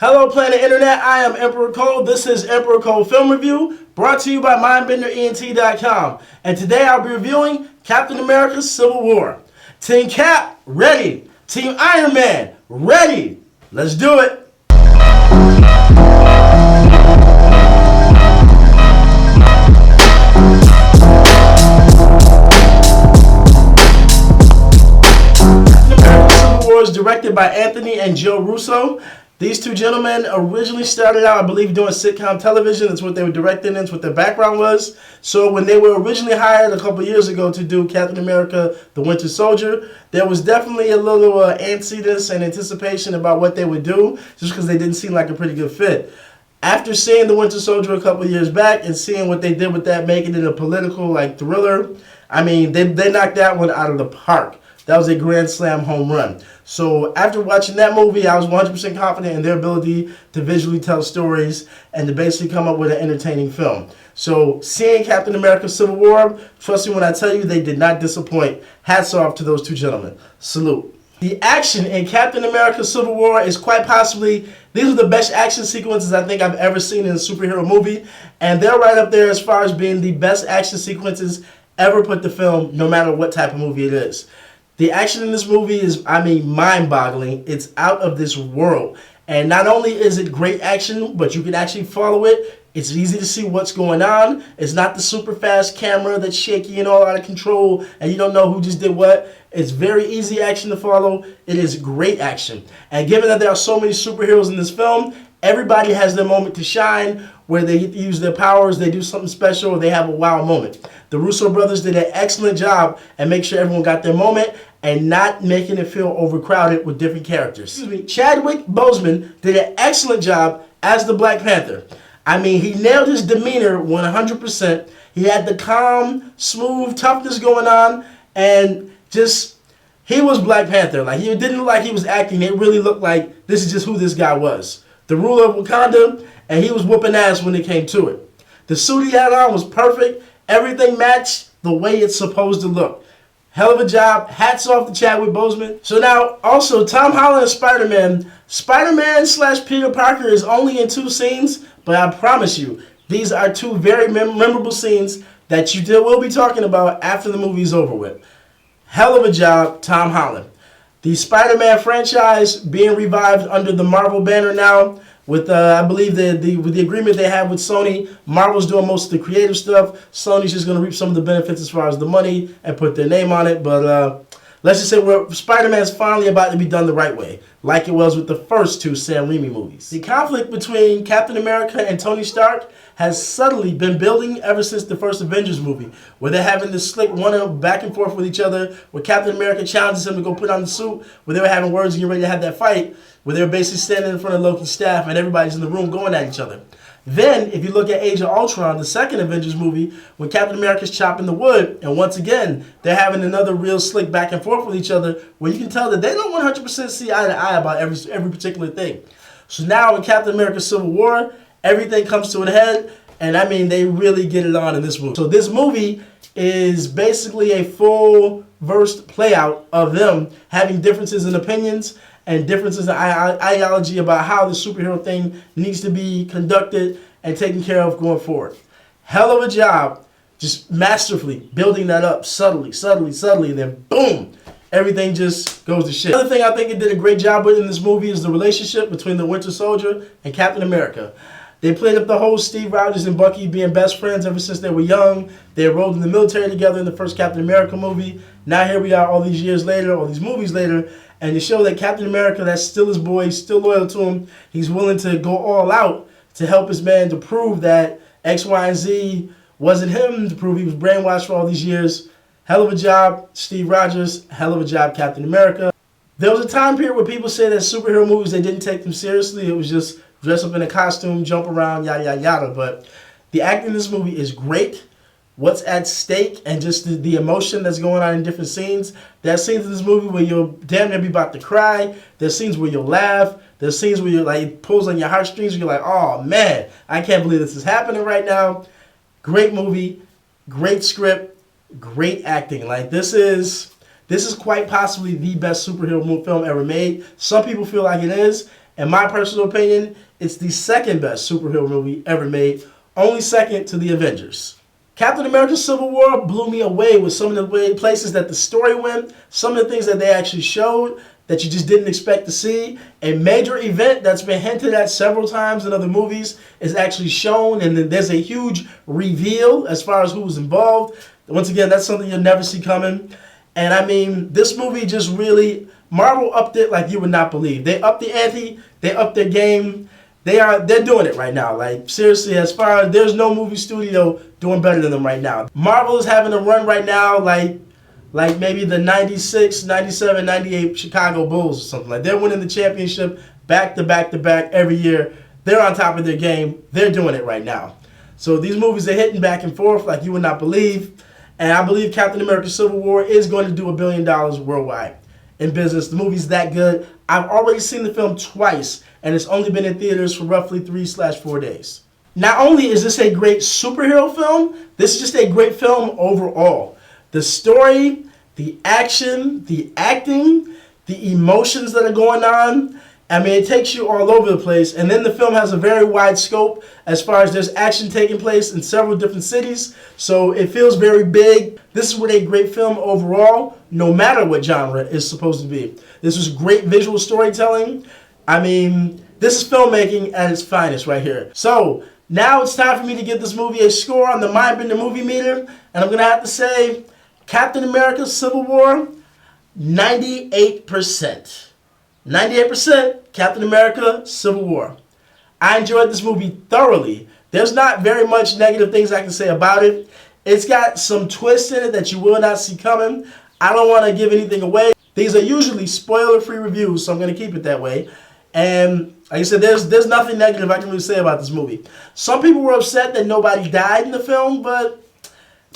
Hello Planet Internet, I am Emperor Cole. This is Emperor Cole Film Review, brought to you by MindbenderENT.com. And today I'll be reviewing Captain America Civil War. Team Cap, ready. Team Iron Man, ready. Let's do it. Captain America Civil War is directed by Anthony and Joe Russo. These two gentlemen originally started out, I believe, doing sitcom television. That's what they were directing in. That's what their background was. So when they were originally hired a couple years ago to do Captain America, the Winter Soldier, there was definitely a little antsiness and anticipation about what they would do, just because they didn't seem like a pretty good fit. After seeing the Winter Soldier a couple years back and seeing what they did with that, making it a political thriller, I mean, they knocked that one out of the park. That was a grand slam home run. So after watching that movie, I was 100% confident in their ability to visually tell stories and to basically come up with an entertaining film. So seeing Captain America Civil War, trust me when I tell you, they did not disappoint. Hats off to those two gentlemen. Salute. The action in Captain America Civil War is quite possibly, these are the best action sequences I think I've ever seen in a superhero movie. And they're right up there as far as being the best action sequences ever put to film, no matter what type of movie it is. The action in this movie is, mind-boggling. It's out of this world. And not only is it great action, but you can actually follow it. It's easy to see what's going on. It's not the super fast camera that's shaky and all out of control, and you don't know who just did what. It's very easy action to follow. It is great action. And given that there are so many superheroes in this film, everybody has their moment to shine where they get to use their powers, they do something special, or they have a wow moment. The Russo brothers did an excellent job and make sure everyone got their moment and not making it feel overcrowded with different characters. Chadwick Boseman did an excellent job as the Black Panther. I mean, he nailed his demeanor 100%. He had the calm, smooth toughness going on, and just, he was Black Panther. He didn't look like he was acting. It really looked like this is just who this guy was. The ruler of Wakanda, and he was whooping ass when it came to it. The suit he had on was perfect. Everything matched the way it's supposed to look. Hell of a job. Hats off to Chadwick Boseman. So now, also, Tom Holland and Spider-Man. Spider-Man/Peter Parker is only in 2 scenes, but I promise you, these are 2 very memorable scenes that you will be talking about after the movie's over with. Hell of a job, Tom Holland. The Spider-Man franchise being revived under the Marvel banner now. With, I believe, with the agreement they have with Sony, Marvel's doing most of the creative stuff. Sony's just going to reap some of the benefits as far as the money and put their name on it. But let's just say Spider-Man's finally about to be done the right way, like it was with the first 2 Sam Raimi movies. The conflict between Captain America and Tony Stark has subtly been building ever since the first Avengers movie, where they're having this slick one back and forth with each other, where Captain America challenges him to go put on the suit, where they were having words and getting ready to have that fight, where they were basically standing in front of Loki's staff and everybody's in the room going at each other. Then, if you look at Age of Ultron, the second Avengers movie, when Captain America's chopping the wood, and once again, they're having another real slick back and forth with each other, where you can tell that they don't 100% see eye to eye about every particular thing. So now in Captain America Civil War, everything comes to a head, and I mean, they really get it on in this movie. So this movie is basically a full-versed playout of them having differences in opinions and differences in ideology about how the superhero thing needs to be conducted and taken care of going forward. Hell of a job, just masterfully building that up subtly, and then boom, everything just goes to shit. Another thing I think it did a great job with in this movie is the relationship between the Winter Soldier and Captain America. They played up the whole Steve Rogers and Bucky being best friends ever since they were young. They enrolled in the military together in the first Captain America movie. Now here we are all these years later, all these movies later, and to show that Captain America, that's still his boy, he's still loyal to him. He's willing to go all out to help his man to prove that X, Y, and Z wasn't him, to prove he was brainwashed for all these years. Hell of a job, Steve Rogers. Hell of a job, Captain America. There was a time period where people say that superhero movies, they didn't take them seriously. It was just dress up in a costume, jump around, yada, yada, yada. But the acting in this movie is great. What's at stake and just the emotion that's going on in different scenes. There's scenes in this movie where you'll damn near be about to cry. There's scenes where you'll laugh. There's scenes where it pulls on your heartstrings and you're like, oh man, I can't believe this is happening right now. Great movie, great script, great acting. This is quite possibly the best superhero film ever made. Some people feel like it is, In my personal opinion, it's the second best superhero movie ever made, only second to the Avengers. Captain America Civil War blew me away with some of the places that the story went, some of the things that they actually showed that you just didn't expect to see. A major event that's been hinted at several times in other movies is actually shown, and then there's a huge reveal as far as who was involved. Once again, that's something you'll never see coming. And I mean, this movie just really, Marvel upped it like you would not believe. They upped the ante, they upped their game. They're doing it right now. Like, seriously, as far as there's no movie studio doing better than them right now. Marvel is having a run right now like maybe the 96, 97, 98 Chicago Bulls or something. Like, they're winning the championship back to back to back every year. They're on top of their game. They're doing it right now. So these movies are hitting back and forth like you would not believe. And I believe Captain America Civil War is going to do $1 billion worldwide in business. The movie's that good. I've already seen the film twice, and it's only been in theaters for roughly 3/4 days. Not only is this a great superhero film, this is just a great film overall. The story, the action, the acting, the emotions that are going on, I mean, it takes you all over the place. And then the film has a very wide scope as far as there's action taking place in several different cities. So it feels very big. This is what a great film overall, no matter what genre, is supposed to be. This is great visual storytelling. I mean, this is filmmaking at its finest right here. So now it's time for me to give this movie a score on the Mindbender Movie Meter. And I'm going to have to say Captain America Civil War, 98%. 98% Captain America Civil War. I enjoyed this movie thoroughly. There's not very much negative things I can say about it. It's got some twists in it that you will not see coming. I don't want to give anything away. These are usually spoiler-free reviews, so I'm going to keep it that way. And like I said, there's nothing negative I can really say about this movie. Some people were upset that nobody died in the film, but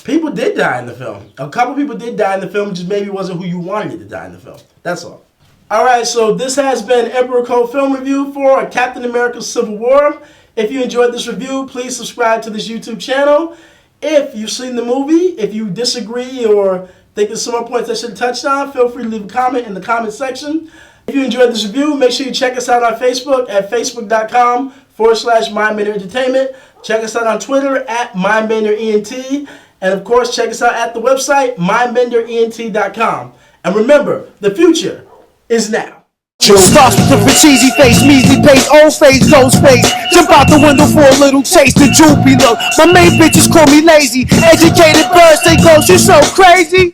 people did die in the film. A couple people did die in the film, just maybe wasn't who you wanted it to die in the film. That's all. Alright, so this has been Emperor Code Film Review for Captain America Civil War. If you enjoyed this review, please subscribe to this YouTube channel. If you've seen the movie, if you disagree or think there's some more points I should have touched on, feel free to leave a comment in the comment section. If you enjoyed this review, make sure you check us out on Facebook at facebook.com/MindBender Entertainment. Check us out on Twitter at MindBenderENT. And of course, check us out at the website, MindBenderENT.com. And remember, the future is now. Starts with the cheesy face, measly pace, old face, ghost face. Jump out the window for a little taste, the droopy look. My main bitches call me lazy. Educated birds, they go, she's so crazy.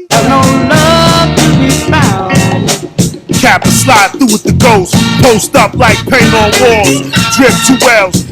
There's no love to be found. Cap and slide through with the ghost. Post up like paint on walls. Drip 2 L's.